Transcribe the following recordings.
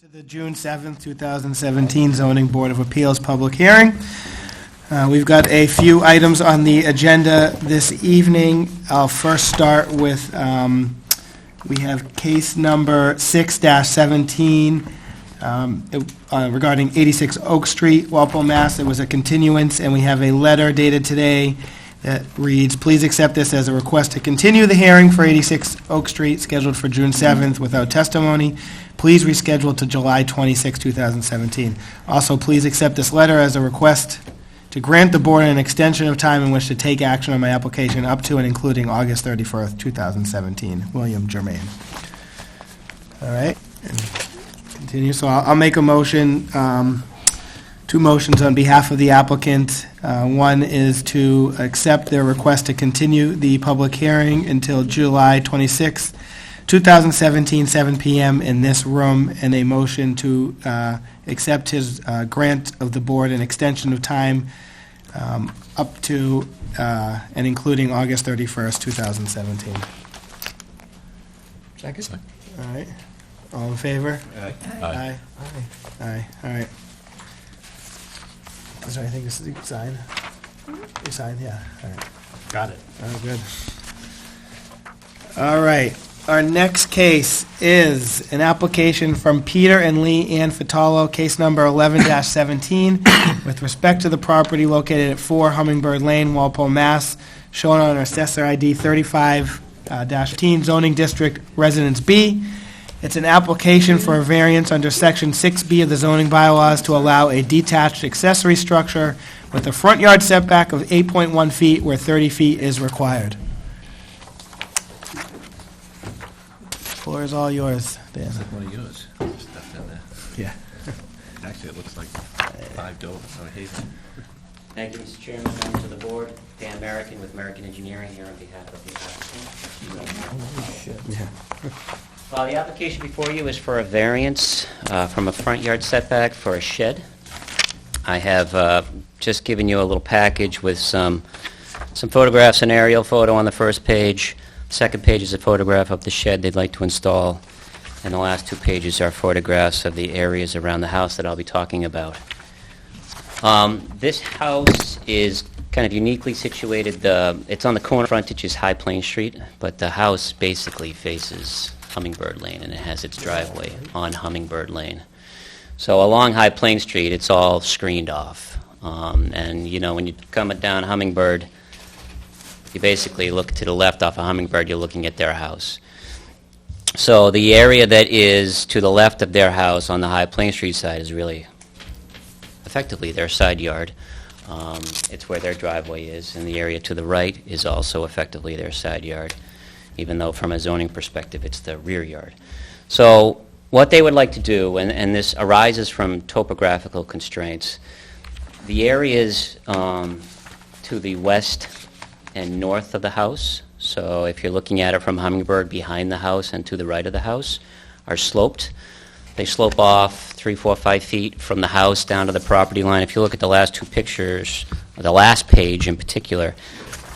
To the June 7th, 2017 Zoning Board of Appeals public hearing. We've got a few items on the agenda this evening. I'll first start with, we have case number 6-17 regarding 86 Oak Street, Walpole, Mass. It was a continuance, and we have a letter dated today that reads, "Please accept this as a request to continue the hearing for 86 Oak Street, scheduled for June 7th without testimony. Please reschedule to July 26, 2017. Also, please accept this letter as a request to grant the board an extension of time in which to take action on my application up to and including August 31st, 2017. William Germain." All right. And continue. So I'll make a motion, two motions on behalf of the applicant. One is to accept their request to continue the public hearing until July 26th, 2017, 7 p.m. in this room, and a motion to accept his grant of the board an extension of time up to and including August 31st, 2017. Second. All right. All in favor? Aye. Aye. Aye. All right. Is there anything to sign? You sign? Yeah. All right. Got it. Oh, good. All right. Our next case is an application from Peter and Lee Ann Fatalo, case number 11-17, with respect to the property located at 4 Hummingbird Lane, Walpole, Mass., shown on Assessor ID 35-15, Zoning District Residence B. It's an application for a variance under Section 6B of the zoning bylaws to allow a detached accessory structure with a front yard setback of 8.1 feet where 30 feet is required. Floor is all yours, Dan. It's like one of yours. Stuff in there. Yeah. Actually, it looks like 5 doors. Oh, Haven. Thank you, Mr. Chairman, members of the board. Dan Merricken with Merricken Engineering here on behalf of the applicant. The application before you is for a variance from a front yard setback for a shed. I have just given you a little package with some photographs, an aerial photo on the first page. Second page is a photograph of the shed they'd like to install, and the last 2 pages are photographs of the areas around the house that I'll be talking about. This house is kind of uniquely situated. It's on the corner frontage is High Plain Street, but the house basically faces Hummingbird Lane, and it has its driveway on Hummingbird Lane. So along High Plain Street, it's all screened off. And, you know, when you come down Hummingbird, you basically look to the left off of Hummingbird, you're looking at their house. So the area that is to the left of their house on the High Plain Street side is really effectively their side yard. It's where their driveway is, and the area to the right is also effectively their side yard, even though from a zoning perspective it's the rear yard. So what they would like to do, and this arises from topographical constraints, the areas to the west and north of the house, so if you're looking at it from Hummingbird behind the house and to the right of the house, are sloped. They slope off 3, 4, 5 feet from the house down to the property line. If you look at the last 2 pictures, or the last page in particular,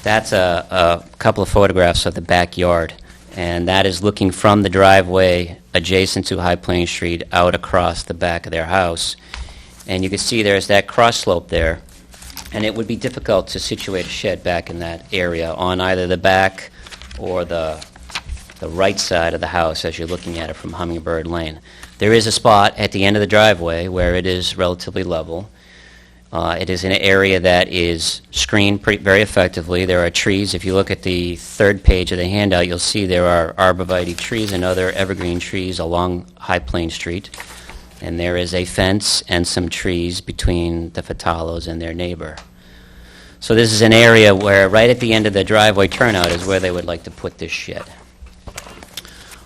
that's a couple of photographs of the backyard, and that is looking from the driveway adjacent to High Plain Street out across the back of their house. And you can see there's that cross slope there, and it would be difficult to situate a shed back in that area on either the back or the right side of the house as you're looking at it from Hummingbird Lane. There is a spot at the end of the driveway where it is relatively level. It is an area that is screened very effectively. There are trees. If you look at the third page of the handout, you'll see there are arborvitae trees and other evergreen trees along High Plain Street. And there is a fence and some trees between the Fatalos and their neighbor. So this is an area where right at the end of the driveway turnout is where they would like to put this shed.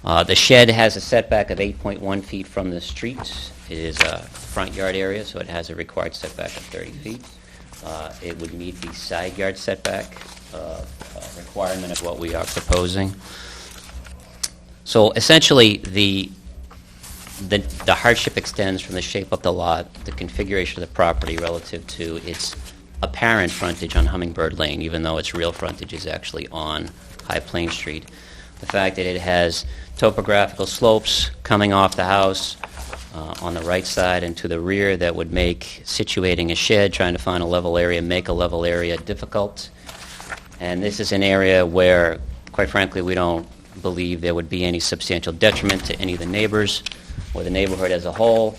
The shed has a setback of 8.1 feet from the street. It is a front yard area, so it has a required setback of 30 feet. It would meet the side yard setback requirement of what we are proposing. So essentially, the hardship extends from the shape of the lot, the configuration of the property relative to its apparent frontage on Hummingbird Lane, even though its real frontage is actually on High Plain Street. The fact that it has topographical slopes coming off the house, on the right side and to the rear that would make situating a shed, trying to find a level area, make a level area difficult. And this is an area where, quite frankly, we don't believe there would be any substantial detriment to any of the neighbors or the neighborhood as a whole,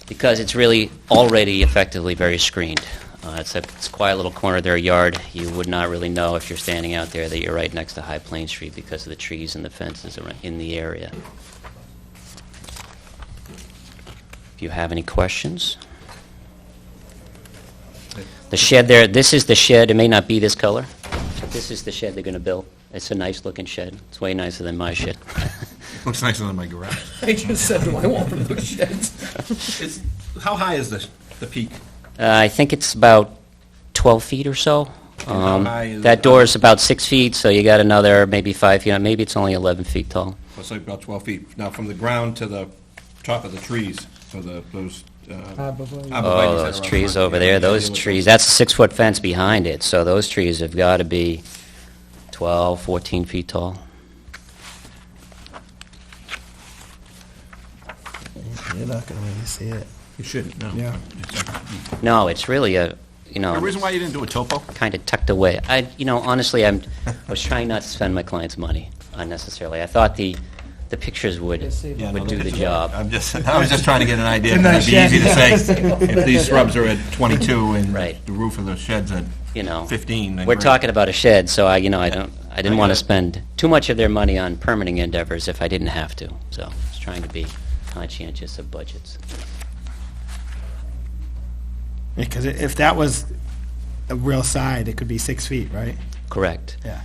because it's really already effectively very screened. It's a quiet little corner of their yard. You would not really know if you're standing out there that you're right next to High Plain Street because of the trees and the fences in the area. If you have any questions. The shed there, this is the shed. It may not be this color, but this is the shed they're going to build. It's a nice-looking shed. It's way nicer than my shed. Looks nicer than my garage. I just said, do I want one of those sheds? How high is the peak? I think it's about 12 feet or so. how high is That it? door is about 6 feet, so you got another maybe 5 feet. Maybe it's only 11 feet tall. It's like about 12 feet. Now, from the ground to the top of the trees, so those... Oh, those trees over there, those trees, that's a 6-foot fence behind it, so those trees have got to be 12, 14 feet tall. You're not going to really see it. You shouldn't, no. Yeah. No, it's really a, The reason why you didn't do a topo? kind of tucked away. Honestly, I was trying not to spend my client's money unnecessarily. I thought the pictures would do the job. I was just trying to get an idea. It'd be easy to say, if these shrubs are at 22 and Right. the roof of the shed's at 15. then We're great. talking about a shed, so I didn't want to spend too much of their money on permitting endeavors if I didn't have to. So I was trying to be conscientious of budgets. Because if that was a real side, it could be 6 feet, right? Correct. Yeah.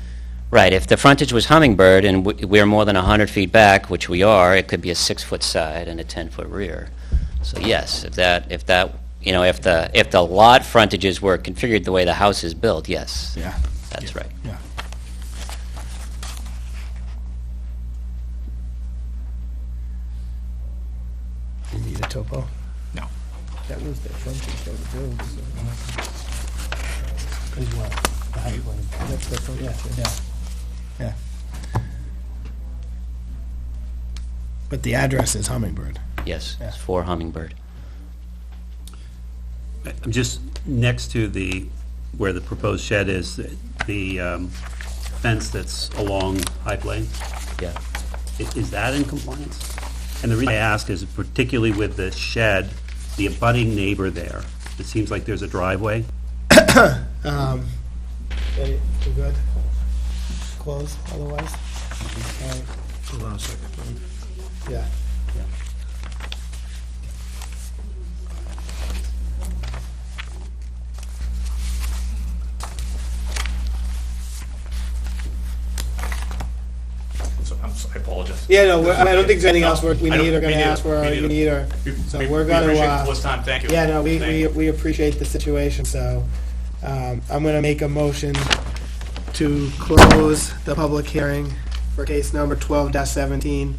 Right. If the frontage was Hummingbird and we're more than 100 feet back, which we are, it could be a 6-foot side and a 10-foot rear. So yes, if the lot frontages were configured the way the house is built, yes. Yeah. That's right. Yeah. You need a topo? No. That was the frontage that was built, As well. The height line. That's the frontage. Yeah. Yeah. But the address is Hummingbird. Yes, Yeah. it's for Hummingbird. I'm just next to where the proposed shed is, the fence that's along High Plain. Yeah. Is that in compliance? And the reason I ask is particularly with the shed, the abutting neighbor there, it seems like there's a driveway. Ready? We're good? Close, otherwise? All right. Hold on a second. Yeah. I apologize. Yeah, no, I don't think there's anything else we I don't- need or going to me ask for, or neither. you need, or, so We- we're we going to, appreciate this time, thank you. yeah, no, Thank you. we appreciate the situation, so, I'm going to make a motion to close the public hearing for case number 12-17.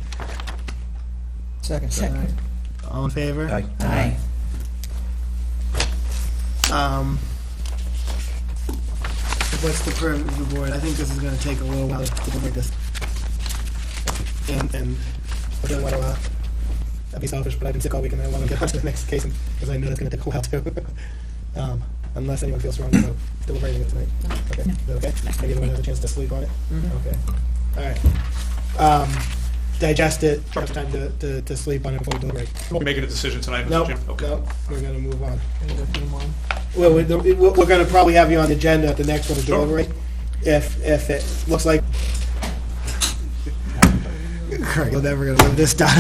Second. All in favor? Aye. Aye. What's the purview of the board? I think this is gonna take a little while to complete this. And I don't wanna, I'd be selfish, but I've been sick all week and I wanna get on to the next case, because I know that's gonna take a while too. Unless anyone feels strongly about deliberating it tonight. Okay, is that okay? Maybe everyone has a chance to sleep on it? Okay, all right. Digest it, have time to sleep on it before we deliberate. We'll be making a decision tonight, No, Mr. Jim? Okay. no, we're gonna move on. Well, we're gonna probably have you on the agenda at the next one to Sure. deliberate. If it looks like. Craig, you're never gonna live this down.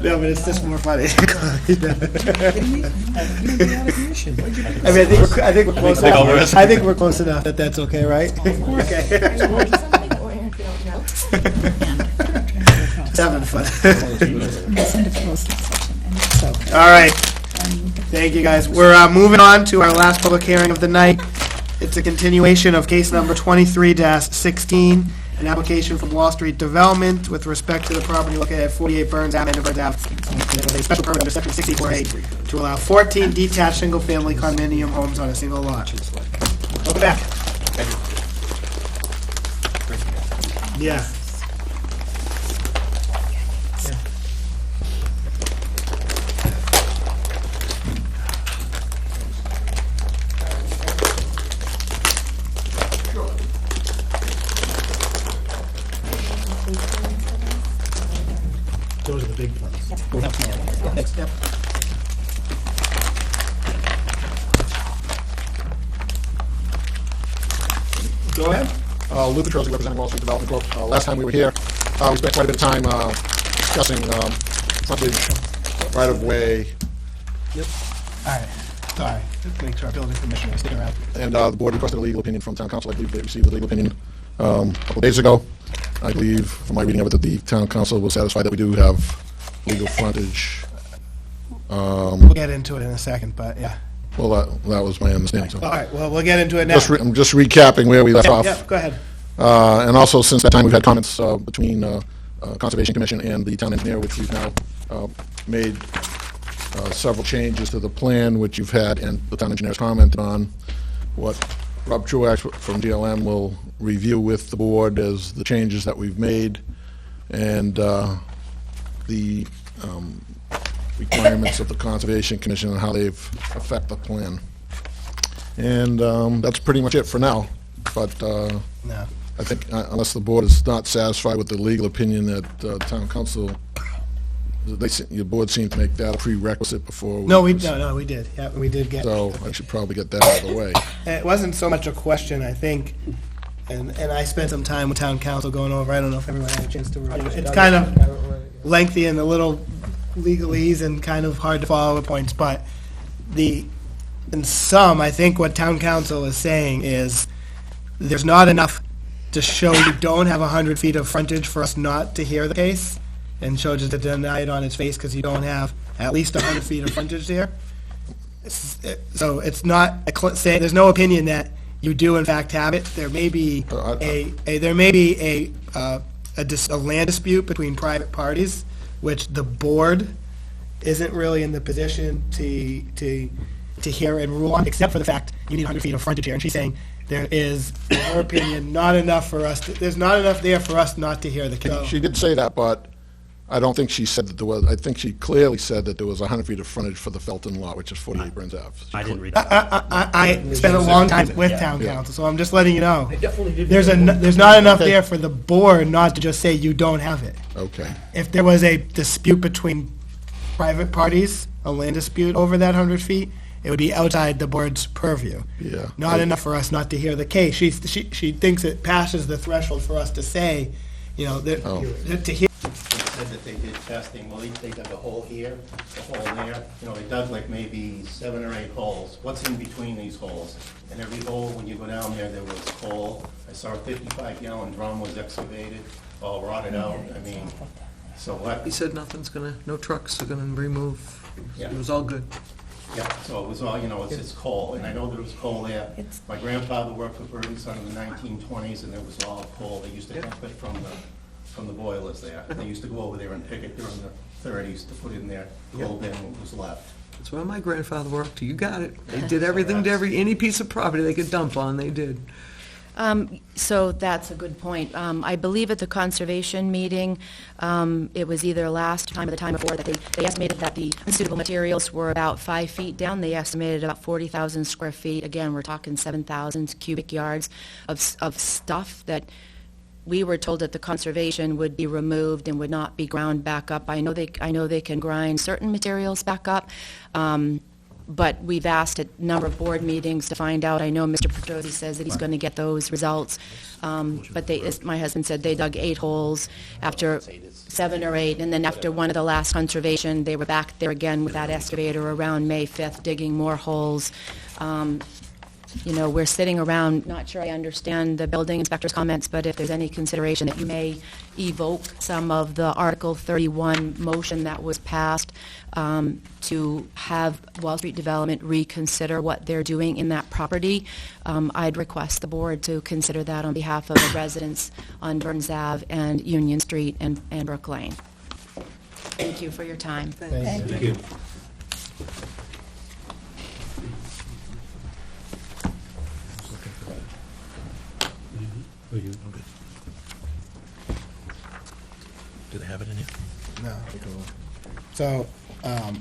No, but it's just more funny. I mean, I think we're close Take all the enough. rest. I think we're close enough that that's okay, right? Okay. Just having fun. All right. Thank you, guys. We're moving on to our last public hearing of the night. It's a continuation of case number 23-16, an application from Wall Street Development with respect to the property located at 48 Burns Ave, Burns Ave, with a special permit under section 64A to allow 14 detached single-family condominium homes on a single lot. Welcome back. Yeah. big ones. Yep. Go ahead. Luther Trozzi, representing Wall Street Development Corp. Last time we were here, we spent quite a bit of time discussing frontage, right-of-way, All right, sorry, just make sure our building commissioner is sticking around. and the board requested a legal opinion from town council. I believe they received a legal opinion a couple days ago. I believe, from my reading of it, that the town council was satisfied that we do have legal frontage. We'll get into it in a second, but yeah. Well, that was my understanding, so. All right, well, we'll get into it now. I'm just recapping where we left off. Yeah, go ahead. And also, since that time, we've had comments between Conservation Commission and the town engineer, which we've now made several changes to the plan, which you've had, and the town engineer's commented on. What Rob Truax from DLM will review with the board as the changes that we've made, and the requirements of the Conservation Commission and how they've affect the plan. And that's pretty much it for now. But No. I think unless the board is not satisfied with the legal opinion that town council, your board seemed to make that a prerequisite before. No, we did. Yeah, we did get. So I should probably get that out of the way. It wasn't so much a question, I think, and I spent some time with town council going over. I don't know if everyone had a chance to review it. It's kind of lengthy and a little legalese and kind of hard to follow the points, but in sum, I think what town council is saying is there's not enough to show you don't have 100 feet of frontage for us not to hear the case, and show just to deny it on its face because you don't have at least 100 feet of frontage there. So it's not, there's no opinion that you do in fact have it. There may be a land dispute between private parties, which the board isn't really in the position to hear and rule on, except for the fact you need 100 feet of frontage here. And she's saying there is, in her opinion, not enough for us, there's not enough there for us not to hear the case. She did say that, but I don't think she said that there was, I think she clearly said that there was 100 feet of frontage for the Felton lot, which is 48 Burns Ave. I didn't read that. I spent a long time with town council, so I'm just letting you know. I definitely did. There's not enough there for the board not to just say you don't have it. Okay. If there was a dispute between private parties, a land dispute over that 100 feet, it would be outside the board's purview. Yeah. Not enough for us not to hear the case. She thinks it passes the threshold for us to say, to hear. Said that they did testing, well, they dug a hole here, a hole there, they dug like maybe 7 or 8 holes. What's in between these holes? And every hole, when you go down there was coal. I saw a 55-gallon drum was excavated, all rotted out, so what? He said no trucks are gonna remove. Yeah. It was all good. Yeah, so it was all, it's coal, and I know there was coal there. My grandfather worked for Burton in the 1920s, and it was all coal. They used to dump it from the boilers there. They used to go over there and pick it during the 30s to put in their coal bin what was left. That's where my grandfather worked. You got it. They did everything to any piece of property they could dump on, they did. So that's a good point. I believe at the conservation meeting, it was either last time or the time before, that they estimated that the unsuitable materials were about 5 feet down. They estimated about 40,000 square feet. Again, we're talking 7,000 cubic yards of stuff that we were told that the conservation would be removed and would not be ground back up. I know they can grind certain materials back up, but we've asked at a number of board meetings to find out. I know Mr. Petrosi says that he's going to get those results, but as my husband said, they dug 8 holes after 7 or 8, and then after one of the last conservation, they were back there again with that excavator around May 5th digging more holes. We're sitting around, not sure I understand the building inspector's comments, but if there's any consideration that you may evoke some of the Article 31 motion that was passed to have Wall Street Development reconsider what they're doing in that property, I'd request the board to consider that on behalf of the residents on Burns Ave and Union Street and Brook Lane. Thank you for your time. Thank you. Do they have it in here? No. So, I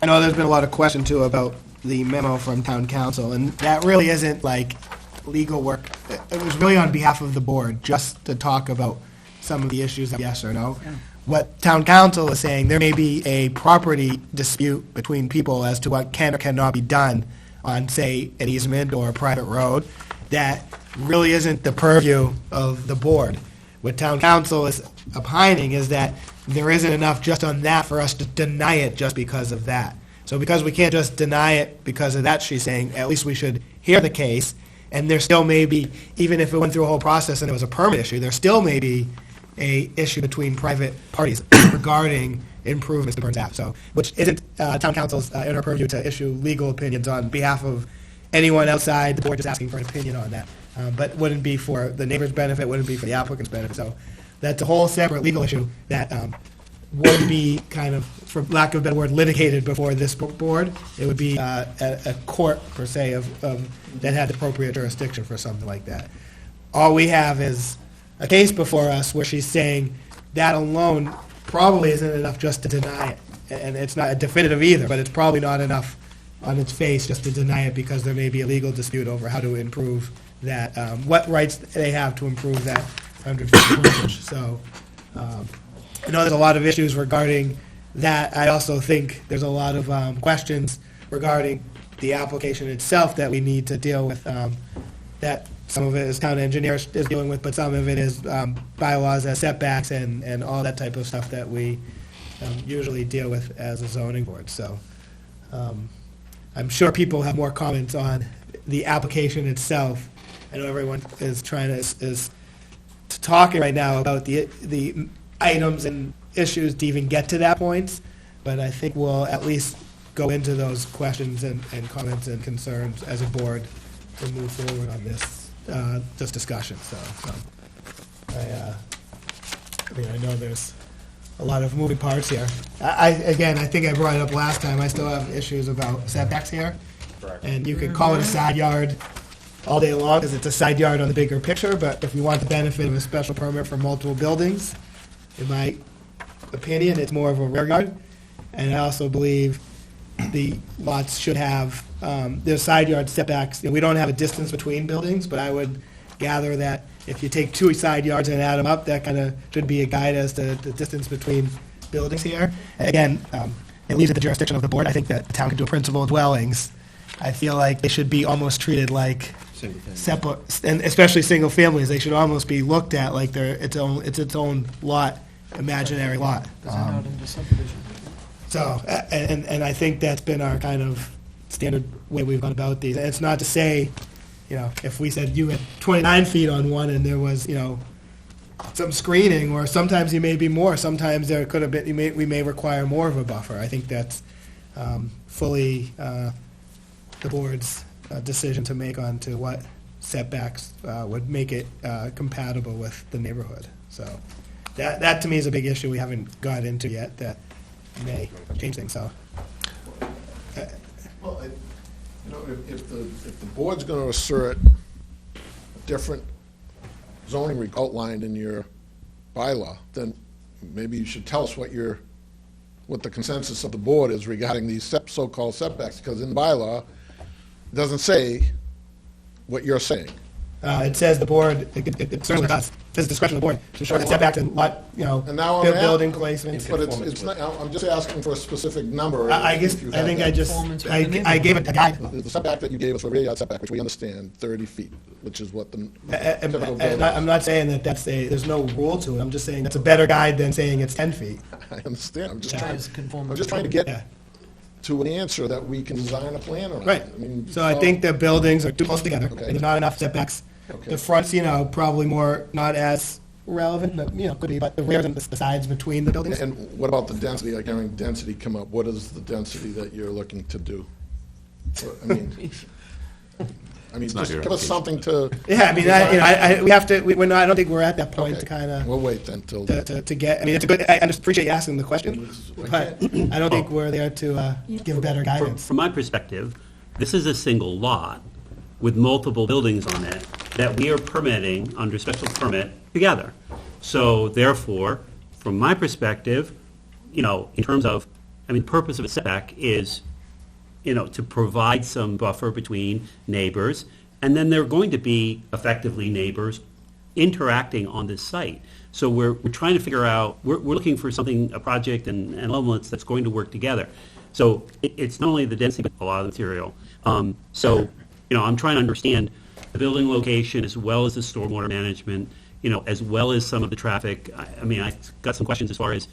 know there's been a lot of question too about the memo from town council, and that really isn't like legal work. It was really on behalf of the board, just to talk about some of the issues, yes or no. what town council is saying, there may be a property dispute between people as to what can or cannot be done on, say, an easement or a private road, that really isn't the purview of the board. What town council is opining is that there isn't enough just on that for us to deny it just because of that. So because we can't just deny it because of that, she's saying, at least we should hear the case, and there still may be, even if it went through a whole process and it was a permit issue, there still may be a issue between private parties regarding improvements to Burns Ave. So, which isn't town council's in her purview to issue legal opinions on behalf of anyone outside the board, just asking for an opinion on that. But wouldn't be for the neighbor's benefit, wouldn't be for the applicant's benefit. So that's a whole separate legal issue that would be kind of, for lack of a better word, litigated before this board. It would be a court, per se, that had appropriate jurisdiction for something like that. All we have is a case before us where she's saying that alone probably isn't enough just to deny it. And it's not a definitive either, but it's probably not enough on its face just to deny it because there may be a legal dispute over how to improve that, what rights they have to improve that 100 feet frontage. So I know there's a lot of issues regarding that. I also think there's a lot of questions regarding the application itself that we need to deal with, that some of it is town engineer is dealing with, but some of it is bylaws as setbacks and all that type of stuff that we usually deal with as a zoning board. So I'm sure people have more comments on the application itself. I know everyone is talking right now about the items and issues to even get to that point, but I think we'll at least go into those questions and comments and concerns as a board to move forward on this discussion. So I know there's a lot of moving parts here. Again, I think I brought it up last time, I still have issues about setbacks here. Correct. And you could call it a side yard all day long, because it's a side yard on the bigger picture, but if you want the benefit of a special permit for multiple buildings, in my opinion, it's more of a rear yard. And I also believe the lots should have, their side yard setbacks. We don't have a distance between buildings, but I would gather that if you take two side yards and add them up, that kind of should be a guide as to the distance between buildings here. And again, it leaves it the jurisdiction of the board. I think that the town could do a principal dwellings. I feel like they should be almost treated like separate, and especially single families. They should almost be looked at like they're its own lot, imaginary lot. So, and I think that's been our kind of standard way we've gone about these. And it's not to say, if we said you had 29 feet on one and there was, some screening, or sometimes you may be more, sometimes there could have been, we may require more of a buffer. I think that's fully the board's decision to make on to what setbacks would make it compatible with the neighborhood. So that to me is a big issue we haven't got into yet that may change things. So. Well, if the board's going to assert a different zoning outlined in your bylaw, then maybe you should tell us what the consensus of the board is regarding these so-called setbacks, because in the bylaw, it doesn't say what you're saying. It says the board, it certainly does. It says discretion of the board to ensure that setbacks and lot, And now building placement. But it's not, I'm just asking for a specific number. I if you have think that. I gave it a guide. The setback that you gave us for a rear yard setback, which we understand, 30 feet, which is what the typical And building I'm not saying that there's no rule to it. I'm just saying that's a better guide than saying it's 10 feet. I understand. I'm just Guys conform trying to Yeah. get to an answer that we can design a plan around. Right. I mean, So I think the buildings are too close together. Okay. There's not enough setbacks. Okay. The fronts, probably more, not as relevant, but, could be, but the rear and the sides between the buildings. And what about the density? Like, hearing density come up, what is the density that you're looking to do? I mean, just not your give us something to. Yeah, we have to, we're not, I don't think we're at that point to kind of. We'll wait then till. To get, it's a good, I just appreciate you asking the question, but I don't think we're there to give better guidance. From my perspective, this is a single lot with multiple buildings on it that we are permitting under special permit together. So therefore, from my perspective, in terms of, the purpose of a setback is, to provide some buffer between neighbors, and then they're going to be effectively neighbors interacting on this site. So we're trying to figure out, we're looking for something, a project and elements that's going to work together. So it's not only the density, but a lot of the material. So, I'm trying to understand the building location as well as the stormwater management, as well as some of the traffic. I've got some questions as far as,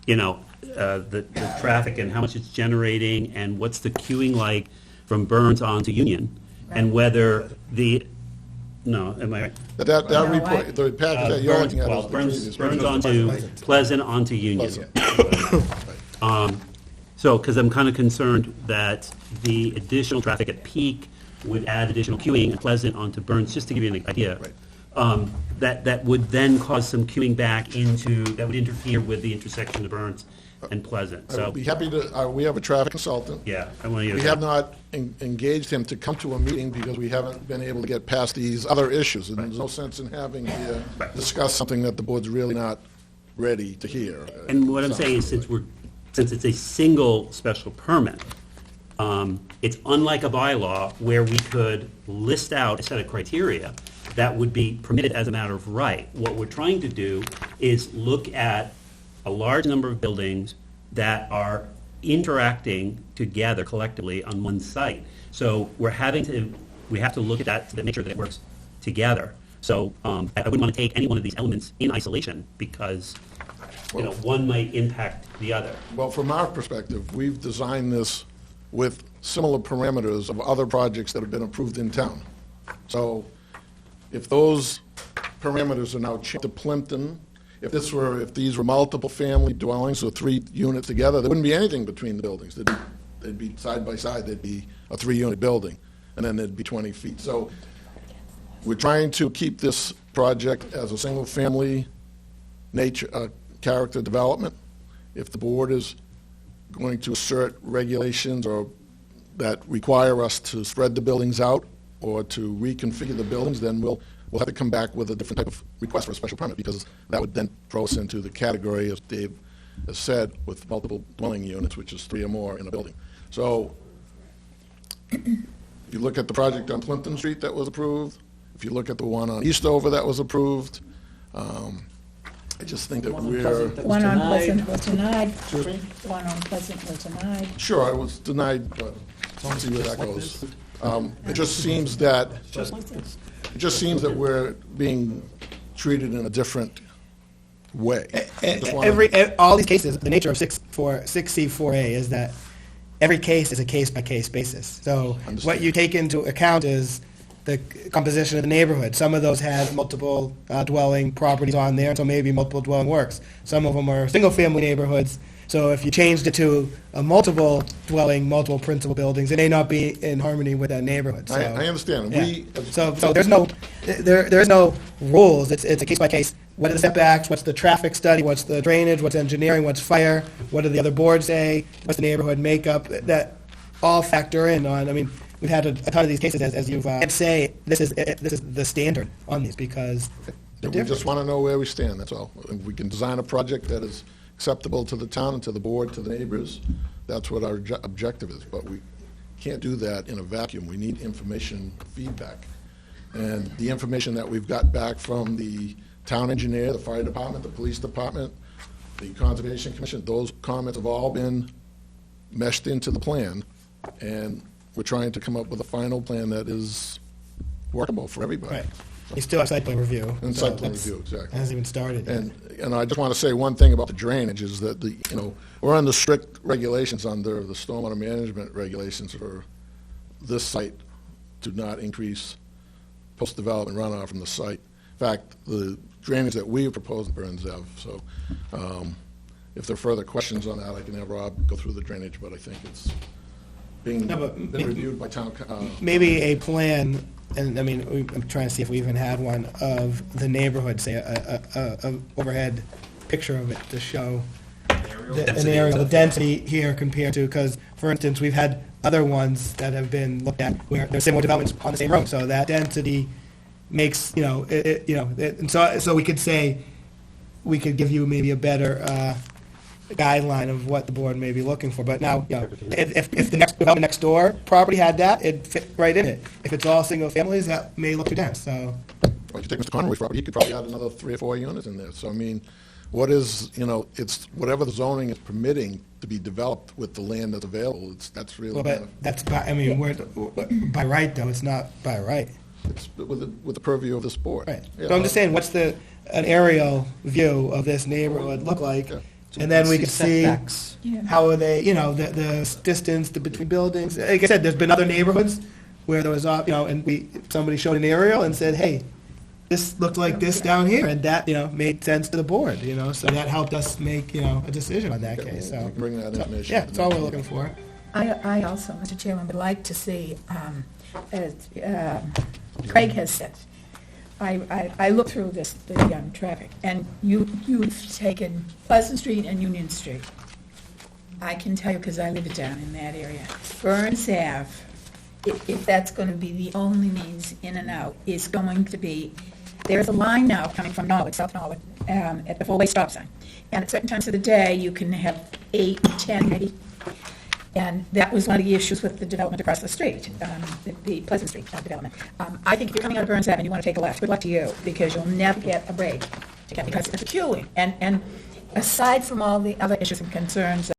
the traffic and how much it's generating and what's the queuing like from Burns on to Union, and whether am I right? That report, the package that you're looking at is the previous. Burns onto Pleasant onto Union. So, because I'm kind of concerned that the additional traffic at peak would add additional queuing and Pleasant onto Burns, just to give you an idea. Right. That would then cause some queuing back that would interfere with the intersection of Burns and Pleasant. I So, would be happy to, we have a traffic consultant. yeah, I want to. We have not engaged him to come to a meeting because we haven't been able to get past these other issues. And there's no sense in having here discuss something that the board's really not ready to hear. And what I'm saying is, since it's a single special permit, it's unlike a bylaw where we could list out a set of criteria that would be permitted as a matter of right. What we're trying to do is look at a large number of buildings that are interacting together collectively on one site. So we have to look at that to make sure that it works together. So I wouldn't want to take any one of these elements in isolation because one might impact the other. Well, from our perspective, we've designed this with similar parameters of other projects that have been approved in town. So if those parameters are now changed to Plimpton, if these were multiple family dwellings, so 3 units together, there wouldn't be anything between the buildings. They'd be side by side, they'd be a 3-unit building, and then there'd be 20 feet. So we're trying to keep this project as a single-family character development. If the board is going to assert regulations or that require us to spread the buildings out or to reconfigure the buildings, then we'll have to come back with a different type of request for a special permit, because that would then throw us into the category, as Dave has said, with multiple dwelling units, which is 3 or more in a building. So if you look at the project on Plimpton Street that was approved, if you look at the one on Eastover that was approved, I just think that we're... One on Pleasant was denied. One on Pleasant was denied. Sure, it was denied, but let's see where that goes. It just seems that we're being treated in a different way. All these cases, the nature of 6C4A is that every case is a case-by-case basis. So what you take into account is the composition of the neighborhood. Some of those have multiple dwelling properties on there, so maybe multiple dwelling works. Some of them are single-family neighborhoods, so if you changed it to a multiple dwelling, multiple principal buildings, it may not be in harmony with that neighborhood. So, I understand. Yeah. So there's no rules. It's a case-by-case. What are the setbacks? What's the traffic study? What's the drainage? What's engineering? What's fire? What do the other boards say? What's the neighborhood makeup? That all factor in on, we've had a ton of these cases, as you've can't say this is the standard on these because they're We different. just want to know where we stand, that's all. If we can design a project that is acceptable to the town and to the board, to the neighbors, that's what our objective is. But we can't do that in a vacuum. We need information feedback. And the information that we've got back from the town engineer, the fire department, the police department, the Conservation Commission, those comments have all been meshed into the plan. And we're trying to come up with a final plan that is workable for everybody. Right. You still have site plan review. And so site plan that's- review, exactly. Hasn't even started. yet. And I just want to say one thing about the drainage is that we're under strict regulations under the stormwater management regulations for this site to not increase post-development runoff from the site. In fact, the drainage that we propose Burns have, so if there are further questions on that, I can have Rob go through the drainage, but I think it's been reviewed by town. Maybe a plan, and I'm trying to see if we even had one of the neighborhood, say a overhead picture of it to show an aerial, the density here compared to, because, for instance, we've had other ones that have been looked at where there's similar developments on the same road, so that density makes, and so we could say, we could give you maybe a better guideline of what the board may be looking for, but now, if the next development next door property had that, it'd fit right in it. If it's all single families, that may look too dense, so. you take Mr. Conway's property, he could probably add another 3 or 4 units in there. So, I mean, what is, it's whatever the zoning is permitting to be developed with the land that's available, that's really. Well, but that's by, I mean, by right, though, it's not by right. It's with the purview of this board. Right. Yeah, So I'm just saying, what's an aerial view of this neighborhood look like? Yeah. And then we could see Setbacks. Yeah. how are they, the distance between buildings. Like I said, there's been other neighborhoods where there was, and somebody showed an aerial and said, hey, this looked like this down here, and that, made sense to the board, so that helped us make, a decision on that Yeah, case, we'll so. bring that information. Yeah, that's all we're looking for. I also, Mr. Chairman, would like to see, as Craig has said, I looked through the traffic, and you've taken Pleasant Street and Union Street. I can tell you, because I live down in that area, Burns Ave, if that's going to be the only means in and out, is going to be, there's a line now coming from Norwood, South Norwood, at the four-way stop sign. And at certain times of the day, you can have 8, 10, maybe. And that was one of the issues with the development across the street, the Pleasant Street development. I think if you're coming out of Burns Ave and you want to take a left, good luck to you, because you'll never get a break to get, because it's a queuing. And aside from all the other issues and concerns